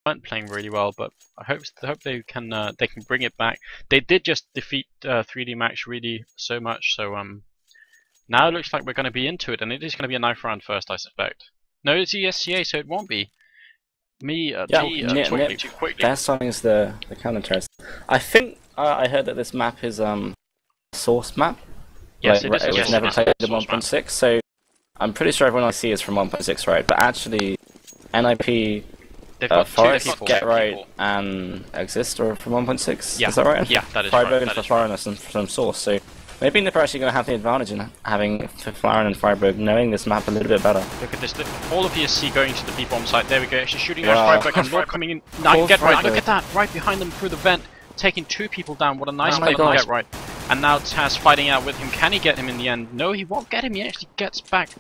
weren't playing really well, but I hope they can bring it back. They did just defeat 3D Max really so much, so now it looks like we're going to be into it, and it is going to be a knife round first, I suspect. No, it's ESCA, so it won't be. Talking too quickly. Their song is the counter terrorist. I think I heard that this map is source map. Yes, like, it was never played in 1.6, so I'm pretty sure everyone I see is from 1.6, right? But actually, NiP, Forest, Get Right, and Exist are from 1.6. Yeah. Is that right? Yeah, that is Freiburg right. and Verfahren are from source, so maybe NiP are actually going to have the advantage in having Verfahren and Freiburg knowing this map a little bit better. Look at this, all of ESC going to the B-bomb site. There we go, actually shooting at Freiburg and Lord coming in. Now Get Right, look at that, right behind them through the vent, taking 2 people down. What a nice play from Get Right. And now Taz fighting out with him. Can he get him in the end? No, he won't get him. He actually gets back.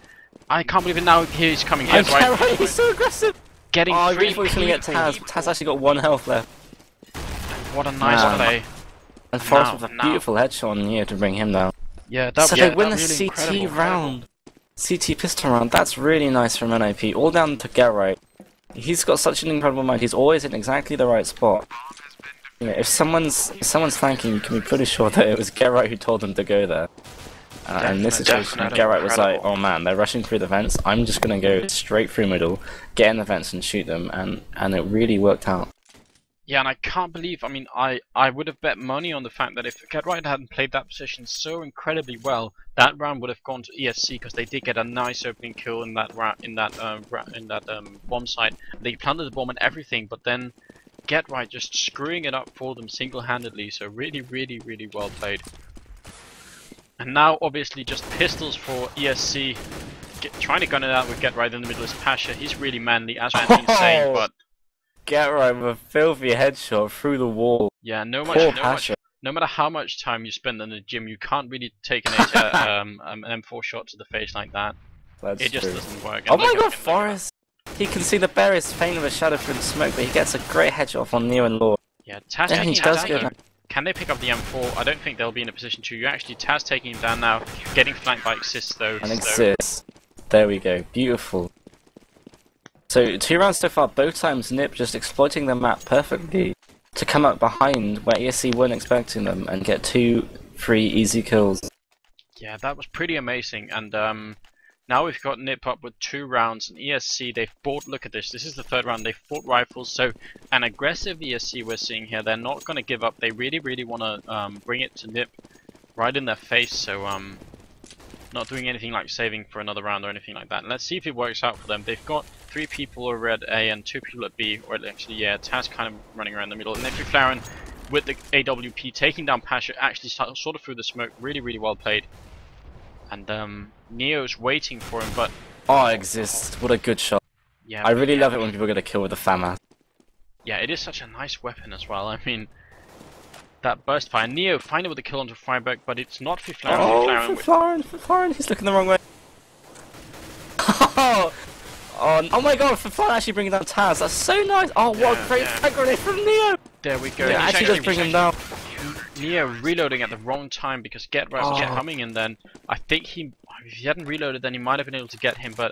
I can't believe it now. Here he's coming. Get Right. He's so aggressive. Getting 3 people. Get Taz. Taz actually got 1 health left. What a nice play. And Forrest with a beautiful headshot on Neo to bring him down. Yeah, that so they win the CT round. CT pistol round. That's really nice from NiP. All down to Get Right. He's got such an incredible mind. He's always in exactly the right spot. You know, if someone's flanking, you can be pretty sure that it was Get Right who told them to go there. In this situation, Get Right was like, oh man, they're rushing through the vents, I'm just going to go straight through middle, get in the vents and shoot them, and it really worked out. Yeah, and I can't believe, I mean, I would have bet money on the fact that if Get Right hadn't played that position so incredibly well, that round would have gone to ESC, because they did get a nice opening kill in that bomb site. They planted the bomb and everything, but then Get Right just screwing it up for them single-handedly, so really, really, really well played. And now, obviously, just pistols for ESC, trying to gun it out with Get Right in the middle is Pasha. He's really manly, as we've been saying, but Get Right with a filthy headshot through the wall. Yeah, no matter how much time you spend in the gym, you can't really take an M4 shot to the face like that. It just doesn't work. Oh my god, Forrest! He can see the barriers faint of a shadow through the smoke, but he gets a great headshot on Neo and Lord. Yeah, Taz he does good. Can they pick up the M4? I don't think they'll be in a position to. You're actually Taz taking him down now, getting flanked by Exist though. And Exist. There we go. Beautiful. So 2 rounds so far, both times NiP just exploiting the map perfectly to come up behind where ESC weren't expecting them and get 2-3 easy kills. Yeah, that was pretty amazing. And now we've got NiP up with 2 rounds, and ESC, they've bought, look at this is the 3rd round, they've bought rifles, so an aggressive ESC we're seeing here. They're not going to give up, they really, really want to bring it to NiP right in their face, so not doing anything like saving for another round or anything like that. And let's see if it works out for them. They've got 3 people over at A and 2 people at B, or actually, yeah, Taz kind of running around the middle. And McLaren with the AWP taking down Pasha, actually sort of through the smoke, really, really well played. And Neo's waiting for him, but oh, Exist, what a good shot. Yeah, I really love it when people get a kill with a FAMAS. Yeah, it is such a nice weapon as well. I mean, that burst fire. Neo finally with a kill onto Freiburg, but it's not Verfahren. Oh, Verfahren, he's looking the wrong way. Oh my god, Verfahren actually bringing down Taz. That's so nice. Oh, what a great frag grenade from Neo. There we go. Yeah, actually does bring him down. Neo reloading at the wrong time because Get Right was coming in then. I think if he hadn't reloaded then he might have been able to get him, but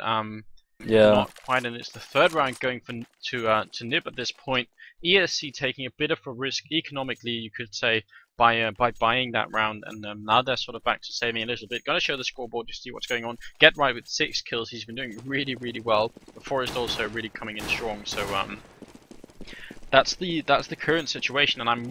yeah, not quite. And it's the 3rd round going to NiP at this point. ESC taking a bit of a risk economically, you could say, by buying that round, and now they're sort of back to saving a little bit. Gonna show the scoreboard to see what's going on. Get Right with 6 kills, he's been doing really, really well. The Forest also really coming in strong, so that's the current situation, and I'm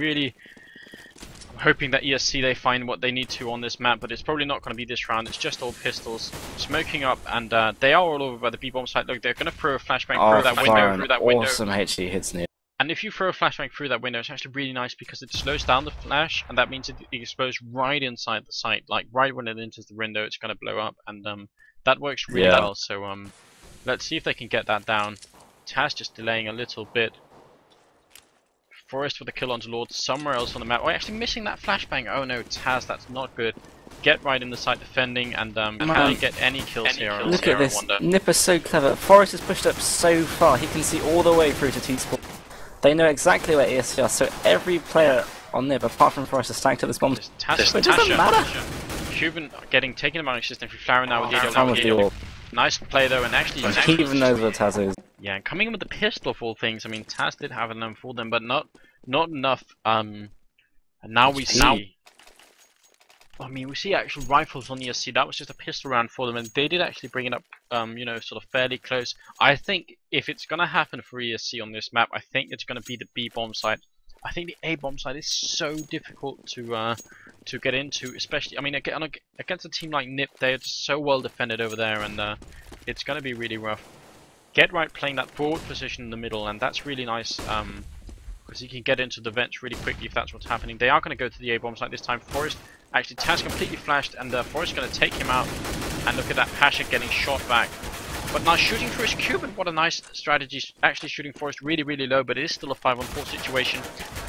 hoping that ESC they find what they need to on this map, but it's probably not going to be this round. It's just all pistols smoking up, and they are all over by the B-bomb site. Look, they're going to throw a flashbang through that window. Awesome HE hits Neo. And if you throw a flashbang through that window, it's actually really nice because it slows down the flash, and that means it explodes right inside the site. Like right when it enters the window, it's going to blow up, and that works really well. So let's see if they can get that down. Taz just delaying a little bit. Forest with a kill onto Lord somewhere else on the map. Oh, actually missing that flashbang. Oh no, Taz, that's not good. Get Right in the site defending, and can they get any kills here? Look at this. NiP is so clever. Forest is pushed up so far, he can see all the way through to T-Sport. They know exactly where ESC are, so every player on NiP, apart from Forest, is stacked at this bomb. It doesn't matter. Cuban getting taken advantage of Verfahren now with the AWP. Nice play though, and actually he even knows where Taz is. Yeah, and coming in with the pistol of all things. I mean, Taz did have them for them, but not enough. And now we see. I mean, we see actual rifles on the ESC. That was just a pistol round for them, and they did actually bring it up, you know, sort of fairly close. I think if it's gonna happen for ESC on this map, I think it's gonna be the B bomb site. I think the A bomb site is so difficult to get into, especially. I mean, against a team like NiP, they're just so well defended over there, and it's gonna be really rough. Get right playing that forward position in the middle, and that's really nice. Because he can get into the vents really quickly if that's what's happening. They are going to go to the A bomb site this time. Forest actually Taz completely flashed, and Forest is going to take him out. And look at that, Pasha getting shot back. But now shooting through his Cuban, what a nice strategy. Actually shooting Forest really, really low, but it is still a 5-on-4 situation.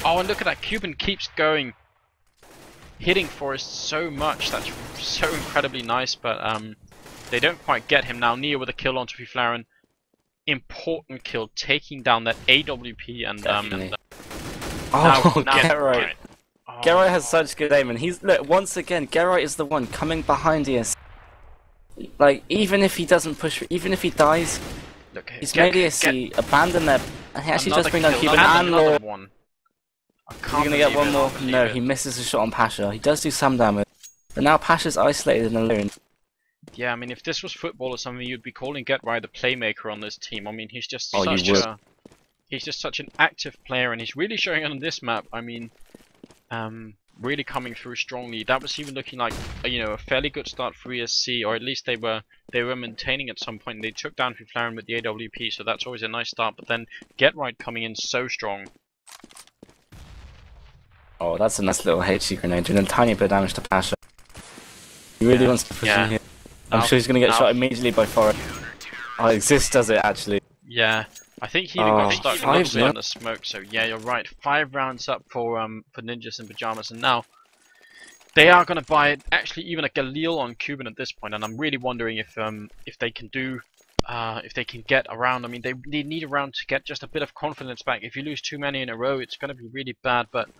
Oh, and look at that, Cuban keeps going, hitting Forest so much. That's so incredibly nice, but they don't quite get him now. Nia with a kill onto Flaren. Important kill, taking down that AWP and Geralt. Geralt has such good aim, and he's look once again. Geralt is the one coming behind ESC. Like even if he doesn't push, even if he dies, look, he's made ESC abandon their. And he actually does bring down Cuban and Lord. You're gonna get one more. No, he misses a shot on Pasha. He does do some damage, but now Pasha's isolated and alone. Yeah, I mean, if this was football or something, you'd be calling GetRy the playmaker on this team. I mean, he's just he's just such an active player, and he's really showing it on this map. I mean, really coming through strongly. That was even looking like a fairly good start for ESC, or at least they were maintaining at some point. They took down Flaren with the AWP, so that's always a nice start. But then GetRy coming in so strong. Oh, that's a nice little HE grenade, doing a tiny bit of damage to Pasha. He really wants to push in here. I'm sure he's going to get shot immediately by Forest. Oh, Exist does it actually. Yeah, I think he even got stuck mostly on the smoke. So yeah, you're right. 5 rounds up for Ninjas in Pajamas, and now they are going to buy actually even a Galil on Cuban at this point. And I'm really wondering if they can do if they can get around. I mean, they need a round to get just a bit of confidence back. If you lose too many in a row, it's going to be really bad. But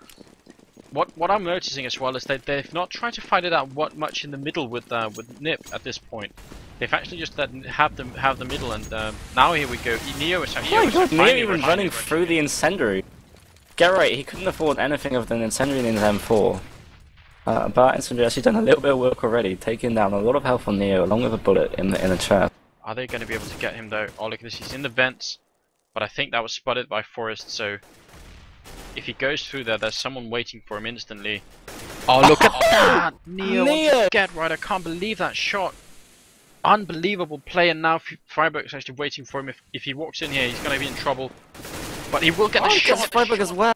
what I'm noticing as well is that they've not tried to fight it out much in the middle with NiP at this point. They've actually just have the middle, and now here we go. Neo is Neo even running through the incendiary. Geralt, he couldn't afford anything other than incendiary in his M4. But incendiary actually done a little bit of work already, taking down a lot of health on Neo along with a bullet in the chest. Are they going to be able to get him though? Oh, look at this, he's in the vents, but I think that was spotted by Forest, so if he goes through there, there's someone waiting for him instantly. Oh, look at that! Neo wants to get right. I can't believe that shot. Unbelievable play, and now Freiburg's actually waiting for him. If he walks in here, he's going to be in trouble. But he will get the shot. Freiburg as well.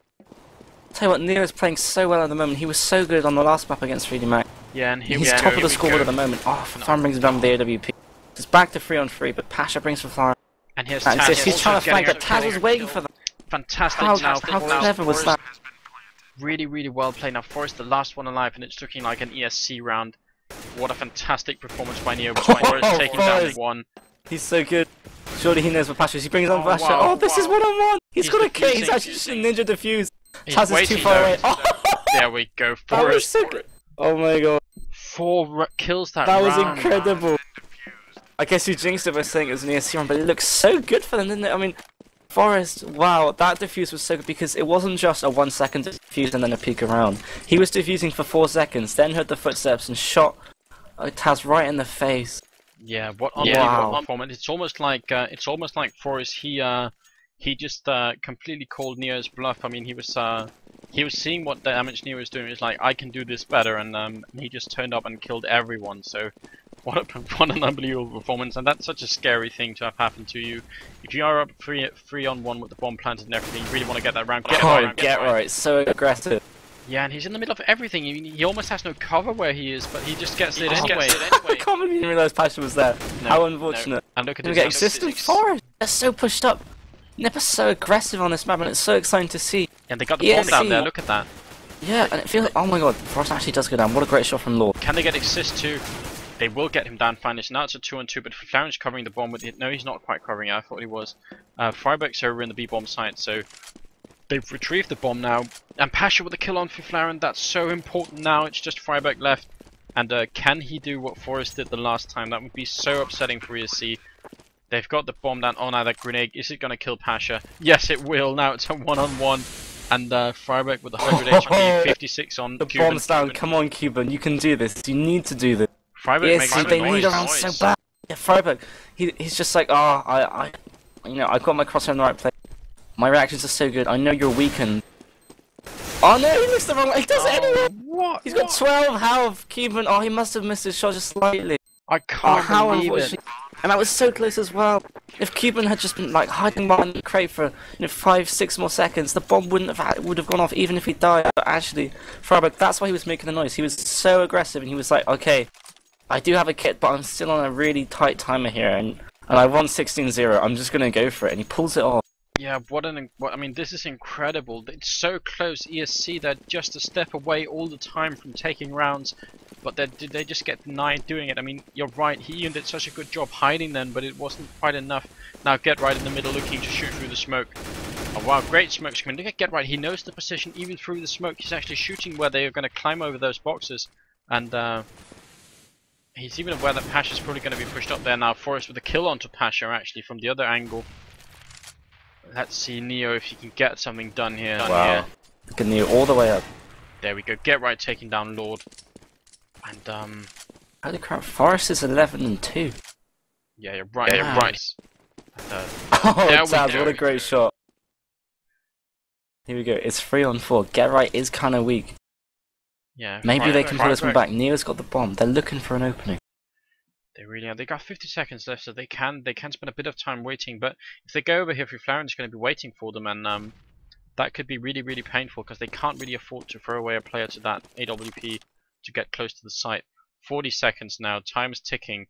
Tell you what, Neo is playing so well at the moment. He was so good on the last map against 3D Mac. Yeah, and he's top of the scoreboard at the moment. Oh, Flan brings him down with the AWP. It's back to 3-on-3, but Pasha brings for Flan. And here's Taz. He's trying to flank, but Taz was waiting for them. Fantastic. How clever was that? Really, really well played. Now Forest, the last one alive, and it's looking like an ESC round. What a fantastic performance by Neo. Forest taking down one. He's so good. Surely he knows what Pasha is. He brings on Pasha. Oh, this is one-on-one. He's got a K. He's actually just a ninja defuse. Taz is too far away. There we go. Forest. So good. Oh my god. 4 kills that round. That was incredible. I guess you jinxed it by saying it was an ESC round, but it looks so good for them, didn't it? I mean, Forest, wow, that defuse was so good because it wasn't just a 1 second defuse and then a peek around. He was defusing for 4 seconds, then heard the footsteps and shot Taz right in the face. Yeah, what unbelievable performance! It's almost like Forest. He just completely called Neo's bluff. I mean, he was seeing what damage Neo was doing. He's like, I can do this better, and he just turned up and killed everyone. So. What an unbelievable performance, and that's such a scary thing to have happen to you. If you are up 3-on-1 with the bomb planted and everything, you really want to get that round. Get right, so aggressive. Yeah, and he's in the middle of everything. He almost has no cover where he is, but he just gets it anyway. I can't believe you didn't realise Pasha was there. No, How unfortunate. No. And look at this. Existent Forest. They're so pushed up. NiP are so aggressive on this map, and it's so exciting to see. And they got the bomb down there. Look at that. Yeah, and it feels. Oh my god, Forest actually does go down. What a great shot from Lord. Can they get Exist too? They will get him down finally. So now it's a 2-on-2, but Flaren's covering the bomb with it. No, he's not quite covering it. I thought he was. Freiburg's over in the B bomb site, so they've retrieved the bomb now. And Pasha with a kill on for Flaren. That's so important now. It's just Freiburg left. And can he do what Forest did the last time? That would be so upsetting for ESC. They've got the bomb down. Oh, now that grenade. Is it going to kill Pasha? Yes, it will. Now it's a one-on-one. And Freiberg with 100 HP, 56 on the Cuban. bomb's down. Come on, Cuban. You can do this. You need to do this. Freiberg makes they need around so bad. Yeah, Freiberg. He's just like, I got my crosshair in the right place. My reactions are so good. I know you're weakened. Oh no, he missed the wrong. He does it anyway. What? He's got 12 health. Cuban. Oh, he must have missed his shot just slightly. I can't believe it. And that was so close as well. If Cuban had just been like hiding behind the crate for 5-6 more seconds, the bomb would have gone off even if he died. But actually, Freiberg, that's why he was making the noise. He was so aggressive, and he was like, okay, I do have a kit, but I'm still on a really tight timer here, and I won 16-0. I'm just gonna go for it, and he pulls it off. Yeah, I mean, this is incredible. It's so close. ESC, they're just a step away all the time from taking rounds, but they just get denied doing it. I mean, you're right, he did such a good job hiding then, but it wasn't quite enough. Now Get Right in the middle looking to shoot through the smoke. Oh wow, great smoke screen. Look at Get Right, he knows the position even through the smoke. He's actually shooting where they are going to climb over those boxes, and he's even aware that Pasha's probably going to be pushed up there now. Forrest with a kill onto Pasha actually from the other angle. Let's see Neo if he can get something done here. Wow. Look at Neo all the way up. There we go. Get Right taking down Lord. And holy crap, Forrest is 11-2. Yeah, you're right. Yeah, you're right. Oh, Tabs, what a great shot. Here we go. It's 3-on-4. Get Right is kind of weak. Yeah. Maybe they can pull this one back. Neo's got the bomb. They're looking for an opening. They really are. They got 50 seconds left, so they can spend a bit of time waiting. But if they go over here, Flaren is going to be waiting for them, and that could be really, really painful because they can't really afford to throw away a player to that AWP to get close to the site. 40 seconds now. Time is ticking.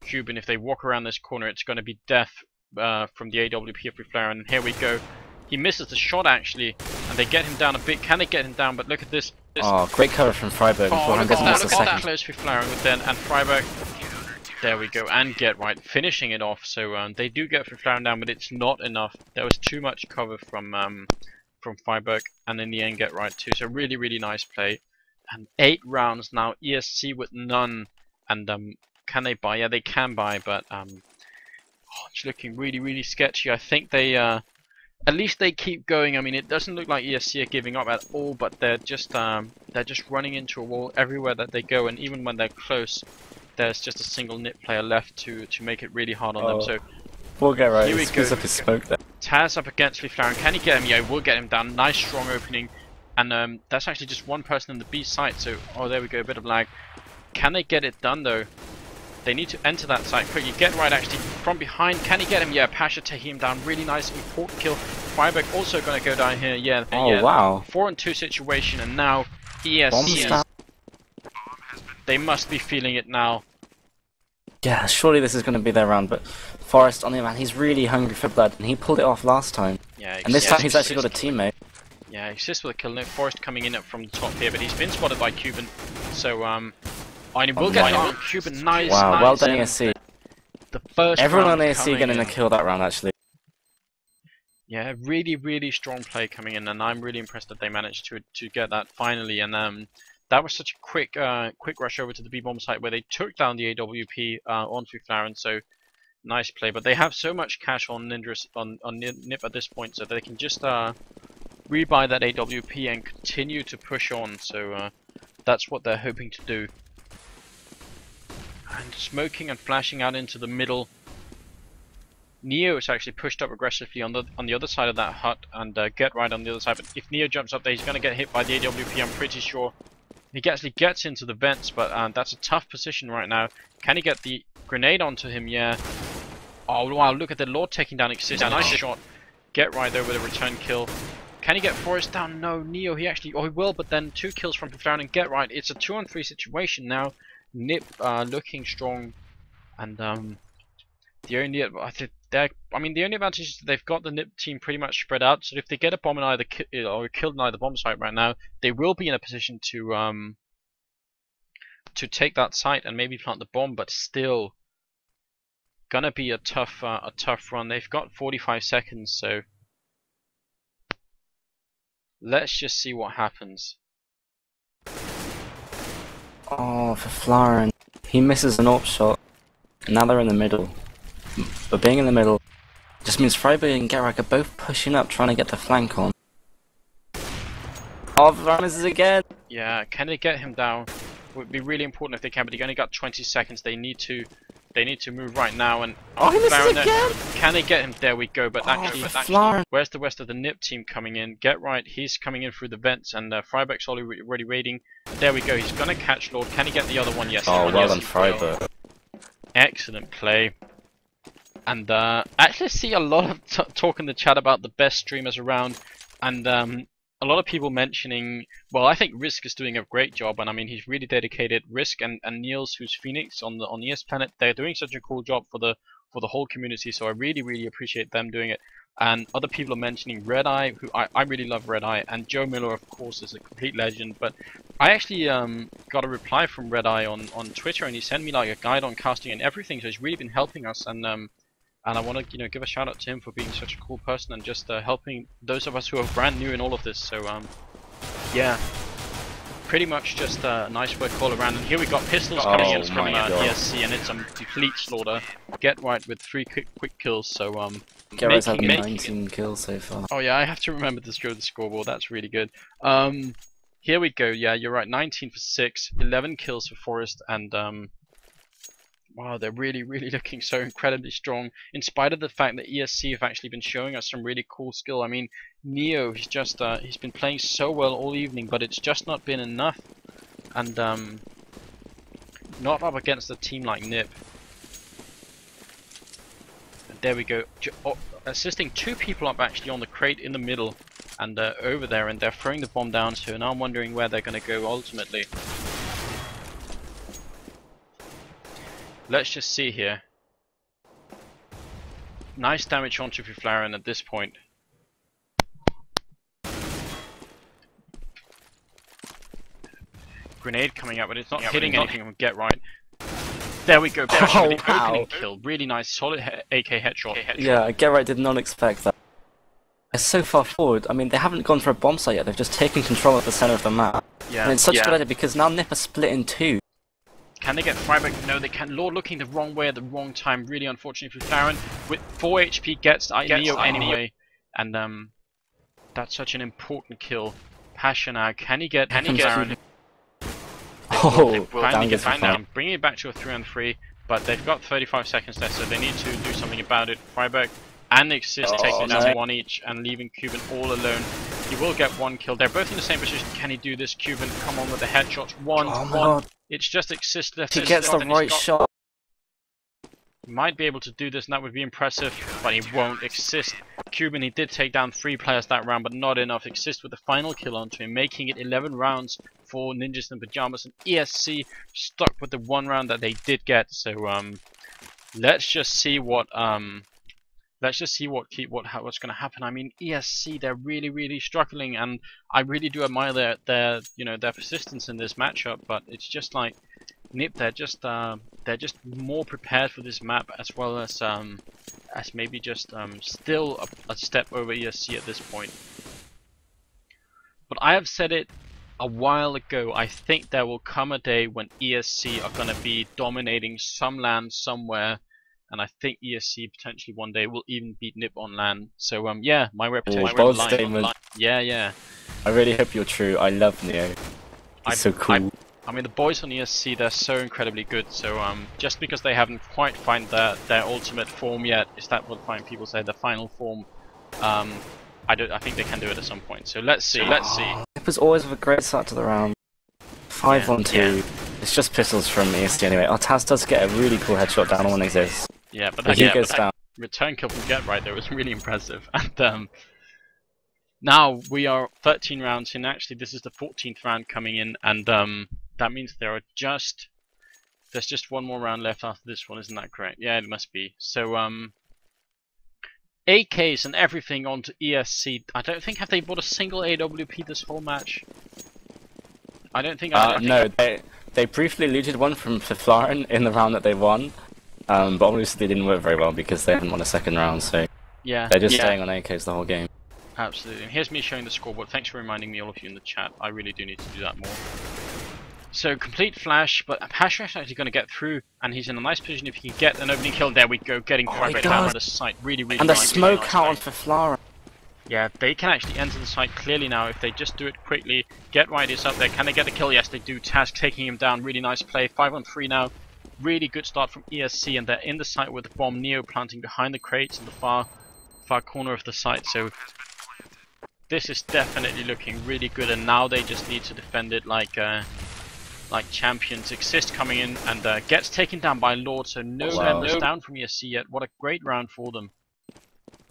Cuban, if they walk around this corner, it's going to be death from the AWP of Flaren. And here we go. He misses the shot actually, and they get him down a bit. Can they get him down? But look at this. Oh, great cover from Freiberg. Oh, look at that close Flaren with then, and Freiberg. There we go, and Get Right finishing it off. So they do get Flaren down, but it's not enough. There was too much cover from Freiberg, and in the end Get Right too. So really, really nice play. And 8 rounds now. ESC with none. And can they buy? Yeah, they can buy, but it's looking really, really sketchy. I think they at least they keep going. I mean, it doesn't look like ESC are giving up at all, but they're just running into a wall everywhere that they go, and even when they're close, there's just a single NiP player left to make it really hard on them. So we'll get right. Here we go. Up his smoke there. Taz up against Flaren. Can he get him? Yeah, we'll get him down. Nice strong opening, and that's actually just one person in the B site. So there we go, a bit of lag. Can they get it done though? They need to enter that site quickly. Get Right actually from behind. Can he get him? Yeah, Pasha taking him down. Really nice, important kill. Freiberg also going to go down here. Yeah. Oh wow. 4-on-2 situation, and now ESC. They must be feeling it now. Yeah, surely this is going to be their round, but Forrest, on the other hand, he's really hungry for blood, and he pulled it off last time. Yeah, and this time he's actually got a teammate. Yeah, he's just with a kill. No, Forrest coming in up from the top here, but he's been spotted by Cuban. So, and he will get it on Cuban. Nice, wow, nice. Well done, ESC. The first Everyone on ESC getting a kill that round, actually. Yeah, really, really strong play coming in, and I'm really impressed that they managed to get that finally. And that was such a quick rush over to the B-bomb site where they took down the AWP onto Flaren. So nice play, but they have so much cash on NiP at this point, so they can just rebuy that AWP and continue to push on. So that's what they're hoping to do. And smoking and flashing out into the middle. Neo is actually pushed up aggressively on the other side of that hut, and Get Right on the other side. But if Neo jumps up there, he's going to get hit by the AWP, I'm pretty sure. He actually gets into the vents, but that's a tough position right now. Can he get the grenade onto him? Yeah. Oh wow, look at the Lord taking down Exist. Nice shot. Get Right there with a return kill. Can he get Forrest down? No, Neo, he will, but then 2 kills from Flaren and Get Right. It's a 2-on-3 situation now. NiP looking strong, and the only advantage is they've got the NiP team pretty much spread out. So if they get a bomb in either or killed in either bomb site right now, they will be in a position to take that site and maybe plant the bomb. But still, gonna be a tough run. They've got 45 seconds, so let's just see what happens. Oh, for Flaren. He misses an AWP shot. Now they're in the middle. but being in the middle just means Freiburg and Gerrak are both pushing up, trying to get the flank on. Oh, Ramis again! Yeah, can they get him down? Would be really important if they can, but they only got 20 seconds. They need to move right now. And oh, he misses again! Can they get him? There we go. But actually, where's the rest of the NiP team coming in? Get right, he's coming in through the vents, and Freiburg's already waiting. There we go. He's gonna catch Lord. Can he get the other one? Yes. Oh, well done, Freiburg. Excellent play. And actually see a lot of talk in the chat about the best streamers around, and a lot of people mentioning, well, I think Risk is doing a great job, and I mean he's really dedicated. Risk and Niels, who's Phoenix on ES Planet, they're doing such a cool job for the whole community. So I really appreciate them doing it. And other people are mentioning Red Eye, who I really love Red Eye, and Joe Miller, of course, is a complete legend. But I actually got a reply from Red Eye on Twitter, and he sent me like a guide on casting and everything. So he's really been helping us, and I want to give a shout out to him for being such a cool person and just helping those of us who are brand new in all of this. So yeah, pretty much just nice work all around. And here we got pistols coming in from ESC, and it's a complete slaughter. Get right with 3 quick kills. So Get right's having 19 kills so far. Oh yeah, I have to remember to show the scoreboard. That's really good. Here we go. Yeah, you're right. 19 for 6, 11 kills for Forest, and wow, they're really looking so incredibly strong, in spite of the fact that ESC have actually been showing us some really cool skill. I mean, Neo, he's just he's been playing so well all evening, but it's just not been enough, and not up against a team like NiP. And there we go, assisting 2 people up actually on the crate in the middle, and over there, and they're throwing the bomb down. So now I'm wondering where they're going to go ultimately. Let's just see here. Nice damage onto Flaren at this point. Grenade coming out, but it's not hitting anything on Get Right. There we go, pushing with the opening kill. Really nice, solid AK headshot. Yeah, Get Right did not expect that. They're so far forward. I mean, they haven't gone for a bomb site yet. They've just taken control of the center of the map. Yeah. And it's such a good idea because now NiP are split in 2. Can they get Freiburg? No, they can't. Lord looking the wrong way at the wrong time. Really unfortunate for Farron. With 4 HP gets Neo anyway. And that's such an important kill. Passionag, can he get Farron? Oh, finally get down. Bringing it back to a 3-on-3. But they've got 35 seconds left, so they need to do something about it. Freiburg and Exist taking down 1 each and leaving Cuban all alone. He will get 1 kill. They're both in the same position. Can he do this? Cuban, come on with the headshots. One. It's just Exist left. He gets the right shot. He might be able to do this, and that would be impressive, but he won't. Exist. Cuban, he did take down 3 players that round, but not enough. Exist with the final kill onto him, making it 11 rounds for Ninjas and Pajamas, and ESC stuck with the 1 round that they did get. So let's just see what what's going to happen. I mean, ESC, they're really struggling, and I really do admire their persistence in this matchup. But it's just like NiP, they're just more prepared for this map, as well as maybe just still a step over ESC at this point. But I have said it a while ago. I think there will come a day when ESC are going to be dominating some land somewhere. And I think ESC potentially one day will even beat NiP on LAN. So yeah, my reputation. Bold statement. Yeah. I really hope you're true. I love Neo. He's so cool. I mean, the boys on ESC, they're so incredibly good. So just because they haven't quite found their ultimate form yet, is that what people say, the final form? I think they can do it at some point. So let's see. NiP was always a great start to the round. 5-on-2. Yeah. It's just pistols from ESC anyway. Oh, Taz does get a really cool headshot down on Exist. Yeah, but that return kill from Get Right there was really impressive. And now we are 13 rounds in. Actually, this is the 14th round coming in, and that means there's just 1 more round left after this one. Isn't that correct? Yeah, it must be. So AKs and everything onto ESC. I don't think have they bought a single AWP this whole match. I don't think. No, they briefly looted one from Flaren in the round that they won. But obviously they didn't work very well because they hadn't won a 2nd round, so yeah, they're just staying on AKs the whole game. Absolutely. And here's me showing the scoreboard. Thanks for reminding me, all of you in the chat. I really do need to do that more. So complete flash, but Pasha is actually going to get through, and he's in a nice position if he can get an opening kill. There we go, getting Friberg down by the site. Really, really and the nice. smoke Really nice out on Fiflara. Yeah, they can actually enter the site clearly now if they just do it quickly. Get Riders up there. Can they get the kill? Yes, they do. Task taking him down. Really nice play. 5 on 3 now. Really good start from ESC, and they're in the site with the bomb. Neo planting behind the crates in the far corner of the site. So this is definitely looking really good, and now they just need to defend it like champions. Exist coming in and gets taken down by Lord. So no members down from ESC yet. What a great round for them.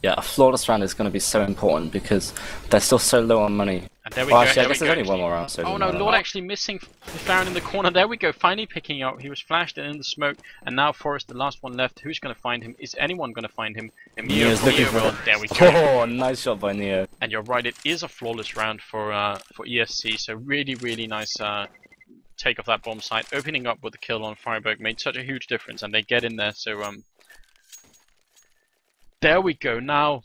Yeah, a flawless round is going to be so important because they're still so low on money. And there we go. Actually, I guess there's only one more round. So oh no, Lord actually missing Farron in the corner. There we go, finally picking up. He was flashed in the smoke, and now Forrest, the last one left. Who's going to find him? Is anyone going to find him? Neo's looking for him. There we go. Oh, nice shot by Neo. And you're right, it is a flawless round for ESC. So really, really nice take off that bomb site. Opening up with the kill on Fireberg made such a huge difference, and they get in there. So there we go. Now,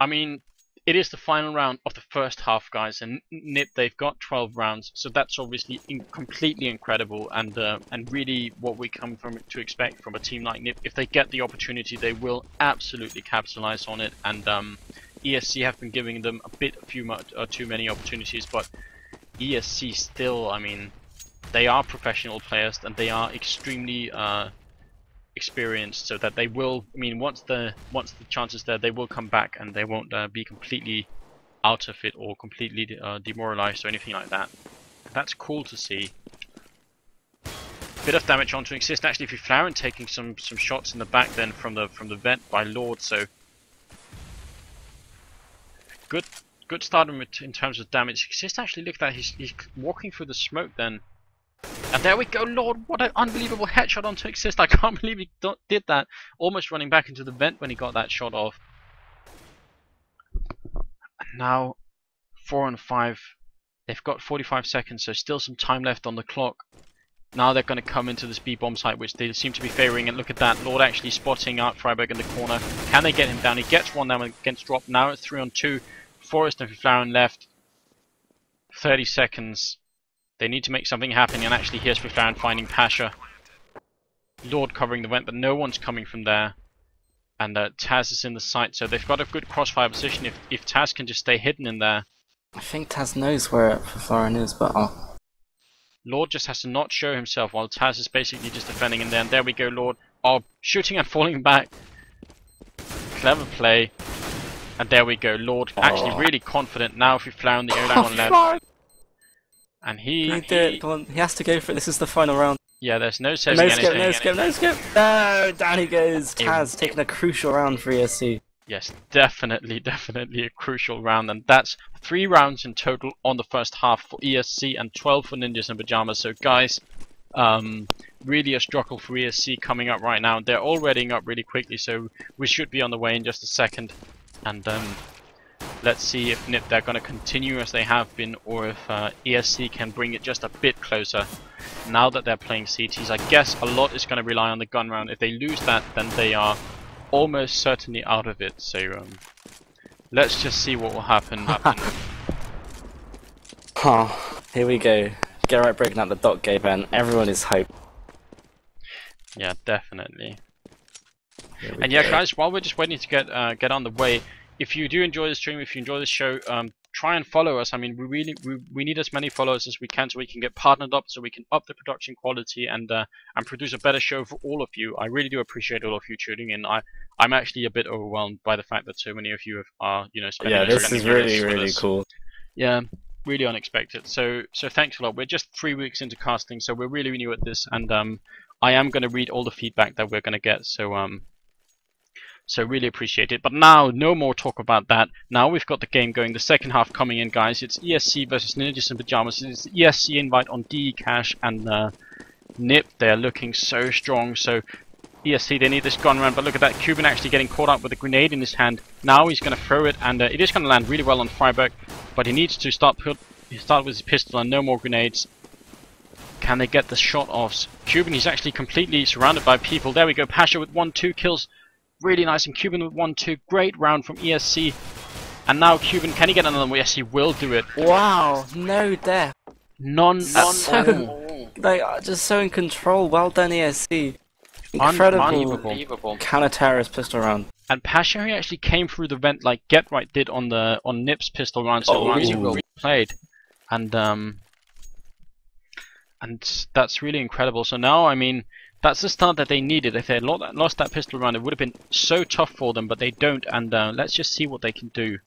I mean, it is the final round of the first half, guys, and NiP, they've got 12 rounds, so that's obviously completely incredible, and really what we come to expect from a team like NiP. If they get the opportunity, they will absolutely capitalize on it, and ESC have been giving them too many opportunities, but ESC still, I mean, they are professional players, and they are extremely experienced, so that they will, I mean, once the chance is there, they will come back, and they won't be completely out of it or completely demoralized or anything like that. That's cool to see. Bit of damage onto Exist. Actually, Fiflara taking some shots in the back then from the vent by Lord. So good start in terms of damage. Exist actually, look at that. He's walking through the smoke then. And there we go, Lord, what an unbelievable headshot onto Exist. I can't believe he did that. Almost running back into the vent when he got that shot off. And now, 4 on 5. They've got 45 seconds, so still some time left on the clock. Now they're going to come into this B-bomb site, which they seem to be favouring. And look at that, Lord actually spotting out Freiberg in the corner. Can they get him down? He gets one down against drop. Now it's 3 on 2. Forrest and Fiflara left. 30 seconds. They need to make something happen, and actually here's Fiflara finding Pasha. Lord covering the vent, but no one's coming from there. And Taz is in the site, so they've got a good crossfire position if Taz can just stay hidden in there. I think Taz knows where Fiflara is, but Lord just has to not show himself while Taz is basically just defending in there. And there we go, Lord. Oh, shooting and falling back. Clever play. And there we go, Lord actually really confident now. Fiflara on the only one left. And he come on, he has to go for it. This is the final round. Yeah, there's no saving anything. No skip. No, down he goes. Taz taking a crucial round for ESC. Yes, definitely a crucial round, and that's 3 rounds in total on the first half for ESC and 12 for Ninjas in Pajamas. So guys, really a struggle for ESC coming up right now. They're all readying up really quickly, so we should be on the way in just a second. And let's see if NiP, they're going to continue as they have been, or if ESC can bring it just a bit closer. Now that they're playing CTs, I guess a lot is going to rely on the gun round. If they lose that, then they are almost certainly out of it. So let's just see what will happen. Here we go. Garrett breaking out the dot gate, and everyone is hyped. Yeah, definitely. And yeah, guys, while we're just waiting to get on the way, if you do enjoy the stream, if you enjoy the show, try and follow us. I mean, we need as many followers as we can, so we can get partnered up, so we can up the production quality and produce a better show for all of you. I really do appreciate all of you tuning in. I'm actually a bit overwhelmed by the fact that so many of you are spending. Yeah, this is really cool. Yeah, really unexpected. So thanks a lot. We're just 3 weeks into casting, so we're really new at this, and I am going to read all the feedback that we're going to get. So really appreciate it. But now, no more talk about that. Now we've got the game going. The second half coming in, guys. It's ESC versus Ninjas in Pajamas. It's ESC invite on DE Cash and NiP. They're looking so strong. So ESC, they need this gun round. But look at that. Cuban actually getting caught up with a grenade in his hand. Now he's going to throw it, and it is going to land really well on Freiberg. But he needs to start with his pistol and no more grenades. Can they get the shot off? Cuban, he's actually completely surrounded by people. There we go. Pasha with 1-2 kills. Really nice, and Cuban with 1-2. Great round from ESC. And now Cuban, can he get another one? Yes, he will do it. Wow, no death. None at all. They are just so in control. Well done, ESC. Incredible counter-terrorist pistol round. And Pasha actually came through the vent like Get Right did on NiP's pistol round, so really well played. And that's really incredible. So now, I mean, that's the start that they needed. If they had lost that pistol round, it would have been so tough for them, but they don't. And let's just see what they can do.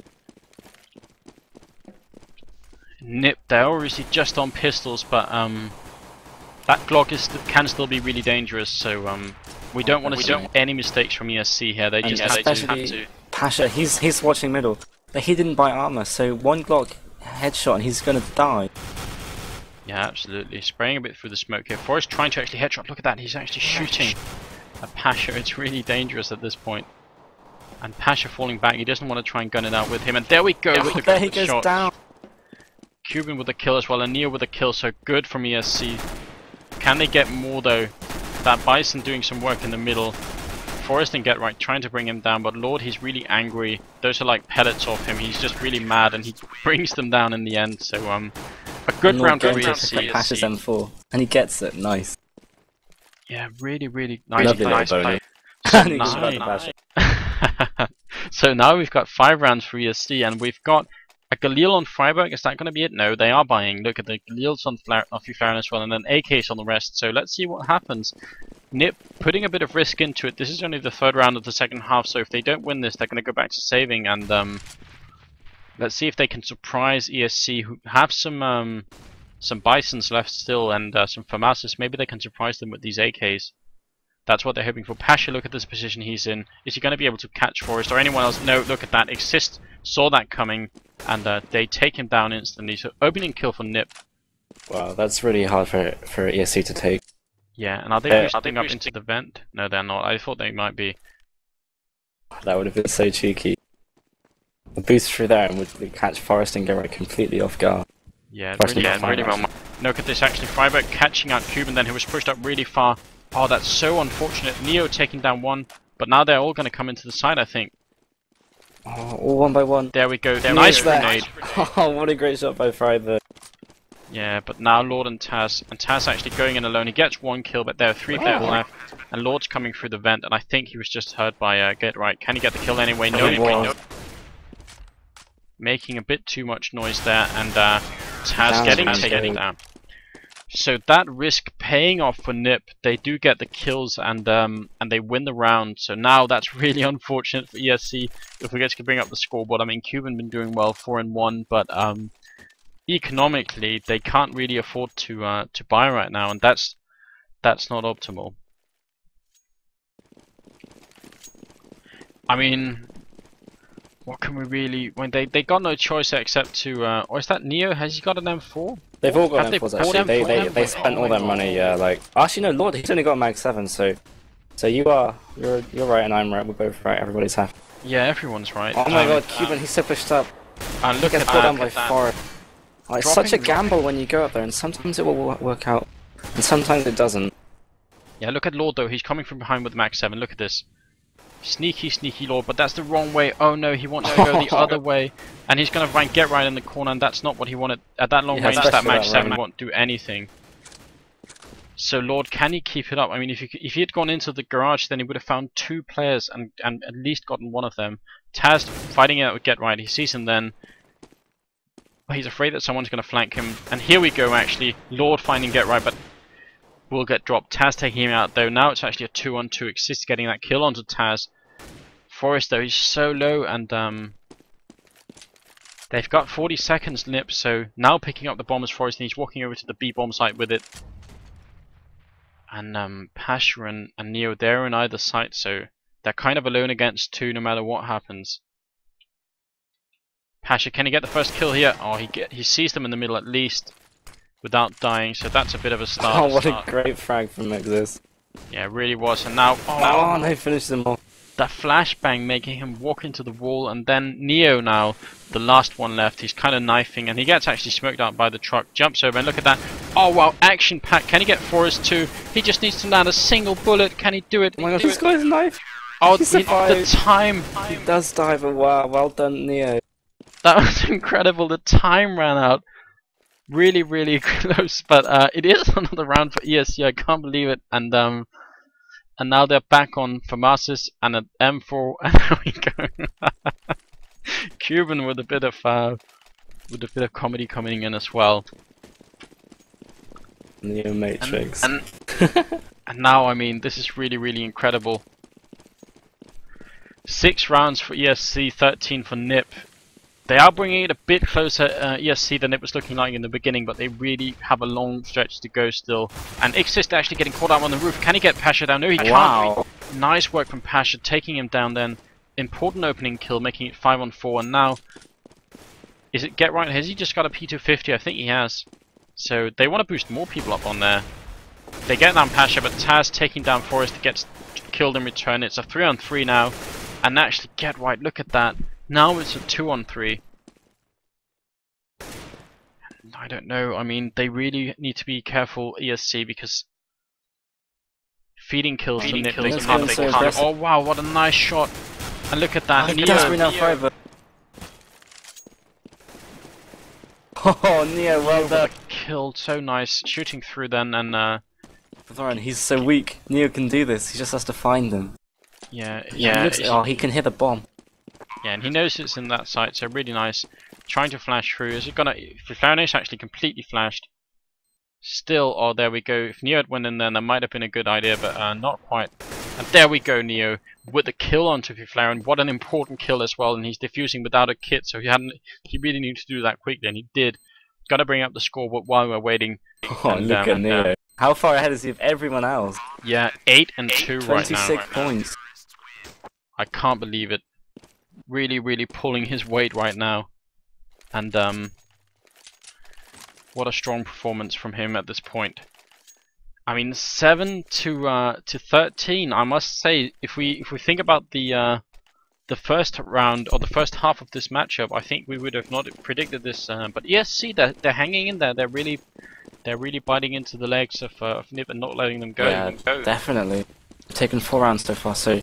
NiP, they're obviously just on pistols, but that Glock can still be really dangerous. So we don't want to see any mistakes from ESC here. They just have to. Pasha, he's watching middle, but he didn't buy armor, so one Glock headshot and he's gonna die. Yeah, absolutely. Spraying a bit through the smoke here. Forrest trying to actually headshot. Look at that. He's actually shooting at Pasha. It's really dangerous at this point. And Pasha falling back. He doesn't want to try and gun it out with him. And there we go. With there he goes down. Cuban with a kill as well. And Neo with a kill. So good from ESC. Can they get more though? That Bison doing some work in the middle. Forrest and Get Right trying to bring him down. But Lord, he's really angry. Those are like pellets off him. He's just really mad. And he brings them down in the end. So a good round for ESC. Pasha's M4, and he gets it. Nice. Yeah, really nice. So now we've got 5 rounds for ESC, and we've got a Galil on Freiburg. Is that going to be it? No, they are buying. Look at the Galils on Flaren as well, and then AKs on the rest. So let's see what happens. NiP putting a bit of risk into it. This is only the 3rd round of the 2nd half, so if they don't win this, they're going to go back to saving, and let's see if they can surprise ESC, who have some Bisons left still and some FAMASs. Maybe they can surprise them with these AKs. That's what they're hoping for. Pasha, look at this position he's in. Is he going to be able to catch Forrest or anyone else? No, look at that. Exist saw that coming, and they take him down instantly. So opening kill for NiP. Wow, that's really hard for ESC to take. Yeah, and are they boosting up into the vent? No, they're not. I thought they might be. That would have been so cheeky. A boost through there and would catch Forrest and Get Right completely off guard. Yeah, really well. Look at this actually. Freiburg catching out Cuban then, who was pushed up really far. Oh, that's so unfortunate. Neo taking down one, but now they're all going to come into the side, I think. Oh, all one by one. There we go. Nice grenade. Oh, what a great shot by Freiburg. Yeah, but now Lord and Taz actually going in alone. He gets 1 kill, but there are 3 people left. And Lord's coming through the vent, and I think he was just hurt by Get Right. Can he get the kill anyway? No. Making a bit too much noise there, and Taz getting taken down. So that risk paying off for NiP. They do get the kills, and they win the round. So now that's really unfortunate for ESC. If we get to bring up the scoreboard, I mean, Cuban been doing well, 4-1, but economically they can't really afford to buy right now, and that's not optimal. I mean, what can we really... When they got no choice except to... or is that Neo? Has he got an M4? They've all got M4s actually. They spent all their money, yeah, like... Actually no, Lord, he's only got a Mag 7, so you're right and I'm right, we're both right, everybody's happy. Yeah, everyone's right. Oh my god, Cuban, he's so pushed up. And look at pulled down by Forrest. Oh, it's such a gamble when you go up there, and sometimes it will work out, and sometimes it doesn't. Yeah, look at Lord though, he's coming from behind with Mag 7, look at this. Sneaky Lord, but that's the wrong way. Oh no, he wants to go the other way, and he's going to find Get Right in the corner, and that's not what he wanted. At that long range, that Mag 7 won't do anything. So Lord, can he keep it up? I mean, if he had gone into the garage, then he would have found 2 players and at least gotten one of them. Taz fighting out with Get Right, he sees him then. He's afraid that someone's going to flank him, and here we go actually. Lord finding Get Right, but will get dropped. Taz taking him out though. Now it's actually a 2-on-2. Exist getting that kill onto Taz. Forrest though, he's so low, and they've got 40 seconds NiP, so now picking up the bomb as Forrest, and he's walking over to the B bomb site with it. And Pasha and Neo, they're in either site, so they're kind of alone against 2 no matter what happens. Pasha, can he get the first kill here? Oh, he sees them in the middle at least without dying, so that's a bit of a start. Oh, what a great frag from Exist. Yeah, it really was. And now, oh, they finished them all. That flashbang making him walk into the wall, and then Neo now, the last one left, he's kind of knifing, and he gets actually smoked out by the truck, jumps over, and look at that. Oh wow, action pack. Can he get Forrest too? He just needs to land a single bullet. Can he do it? Oh my god, this guy's knife. Oh, the time. He does die, but wow, well done, Neo. That was incredible. The time ran out. Really, really close, but it is another round for ESC. I can't believe it. And now they're back on Pharmacis and an M4, and there we go. Cuban with a bit of comedy coming in as well. Neo Matrix. And now, I mean, this is really, really incredible. 6 rounds for ESC, 13 for NiP. They are bringing it a bit closer, ESC, than it was looking like in the beginning, but they really have a long stretch to go still. And Ixist actually getting caught out on the roof. Can he get Pasha down? No, he can't. Wow. Nice work from Pasha, taking him down then. Important opening kill, making it 5-on-4. And now, is it Get Right? Has he just got a P250? I think he has. So they want to boost more people up on there. They get down Pasha, but Taz taking down Forrest gets killed in return. It's a 3-on-3 now. And actually, Get Right, look at that. Now it's a 2-on-3. I don't know. I mean, they really need to be careful, ESC, because feeding kills from NiP, they can't. Oh wow, what a nice shot! And look at that. Neo. Oh, Neo, well done. Killed, so nice. Shooting through then, and Thorin, he's so weak. Neo can do this. He just has to find them. Yeah. Oh, he can hit the bomb. Yeah, and he knows it's in that site, so really nice. Trying to flash through. Is it gonna? Flaunis actually completely flashed. Still, oh, there we go. If Neo had went in there, that might have been a good idea, but not quite. And there we go, Neo with the kill onto Flaurin. What an important kill as well, and he's defusing without a kit, so he really needed to do that quickly, and he did. Gotta bring up the score, but while we're waiting. Oh, look at Neo. How far ahead is he of everyone else? Yeah, 8-2 right now. 26 points. I can't believe it. Really, really pulling his weight right now. And what a strong performance from him at this point. I mean, 7 to 13. I must say, if we think about the first round or the first half of this matchup, I think we would have not predicted this. But ESC, they're hanging in there. They're really biting into the legs of NiP and not letting them go. Yeah, definitely. They've taken 4 rounds so far. So,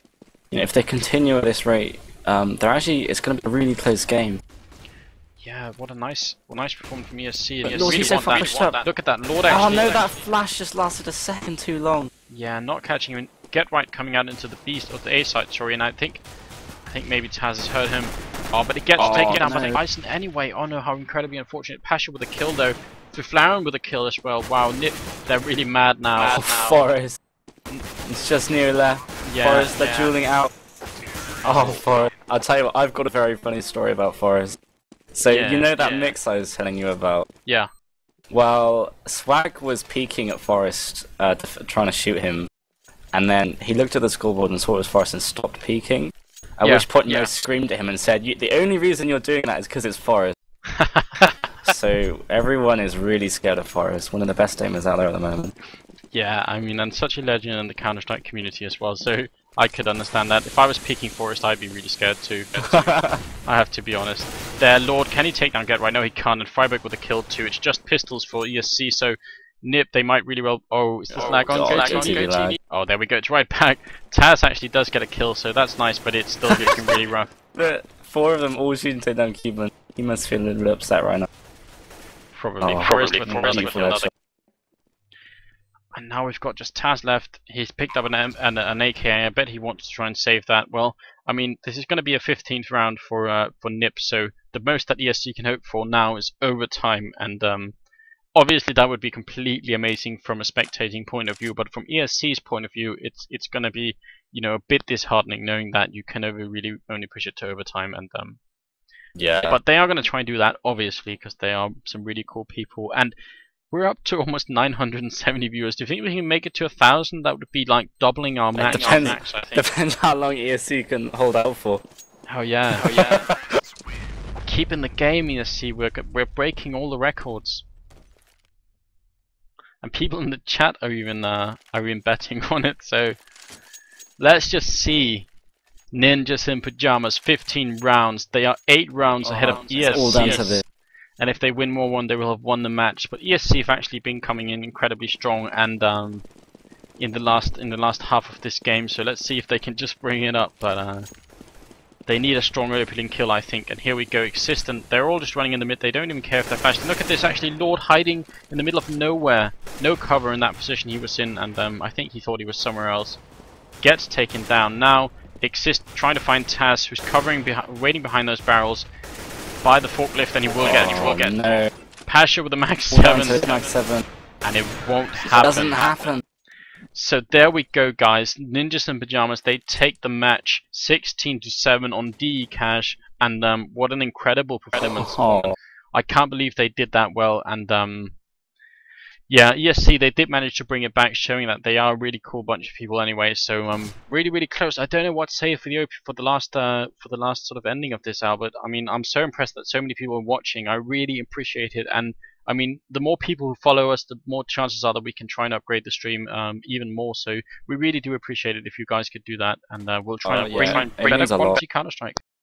you know, if they continue at this rate, it's going to be a really close game. Yeah, what a nice performance from ESC. But Lord, he's so flashed up. Look at that, Lord actually. Oh no, that flash just lasted a second too long. Yeah, not catching him. Get Right coming out into the beast of the A site, sorry, and I think maybe Taz has hurt him. Oh, but it gets taken down by the Bison anyway. Oh no, how incredibly unfortunate. Pasha with a kill though. Flaurin with a kill as well. Wow, NiP, they're really mad now. Oh, Forrest. It's just Neo left. Yeah, Forrest, they're dueling out. Oh, Forrest. I'll tell you what, I've got a very funny story about Forrest. So, you know that mix I was telling you about? Yeah. Well, Swag was peeking at Forrest, trying to shoot him. And then he looked at the scoreboard and saw it was Forrest and stopped peeking. At which point, Neo screamed at him and said, the only reason you're doing that is because it's Forrest. So, everyone is really scared of Forrest. One of the best aimers out there at the moment. Yeah, I mean, and such a legend in the Counter-Strike community as well, so I could understand that. If I was peeking Forrest, I'd be really scared too. I have to be honest. There, Lord, can he take down Get Right? No, he can't, and Freiburg with a kill too. It's just pistols for ESC, so NiP, they might really well... Oh, is this lag on? Lag. Oh, there we go, it's right back. Taz actually does get a kill, so that's nice, but it's still looking really rough. The 4 of them all shooting to take down Cuban. He must feel a little bit upset right now. Probably. Forrest with another. And now we've got just Taz left. He's picked up an AK. I bet he wants to try and save that. Well, I mean, this is going to be a 15th round for NiP, so the most that ESC can hope for now is overtime. And obviously that would be completely amazing from a spectating point of view, but from ESC's point of view, it's going to be, you know, a bit disheartening knowing that you can really only push it to overtime. And yeah. But they are going to try and do that, obviously, because they are some really cool people. And we're up to almost 970 viewers. Do you think we can make it to 1,000? That would be like doubling our max. Depends how long ESC can hold out for. Oh yeah. Keeping the game, ESC. We're breaking all the records. And people in the chat are even betting on it. So let's just see. Ninjas in Pajamas, 15 rounds. They are 8 rounds ahead of ESC. All down to this. And if they win more one, they will have won the match. But ESC have actually been coming in incredibly strong, and in the last half of this game. So let's see if they can just bring it up. But They need a strong opening kill, I think. And here we go, Existent. They're all just running in the mid. They don't even care if they're flashed. Look at this, actually, Lord hiding in the middle of nowhere. No cover in that position he was in, and I think he thought he was somewhere else. Gets taken down. Now, Exist trying to find Taz, who's covering, waiting behind those barrels by the forklift, and he will get. He will get. No. Pasha with the max 7. Max 7. And it won't happen. It doesn't happen. So there we go, guys. Ninjas in Pajamas, they take the match 16-7 on DE Cash, and what an incredible performance. I can't believe they did that well, and yeah, ESC, they did manage to bring it back, showing that they are a really cool bunch of people anyway. So really, really close. I don't know what to say for the last sort of ending of this, Albert. I mean, I'm so impressed that so many people are watching. I really appreciate it, and I mean, the more people who follow us, the more chances are that we can try and upgrade the stream even more. So we really do appreciate it if you guys could do that, and we'll try and bring better quality Counter-Strike.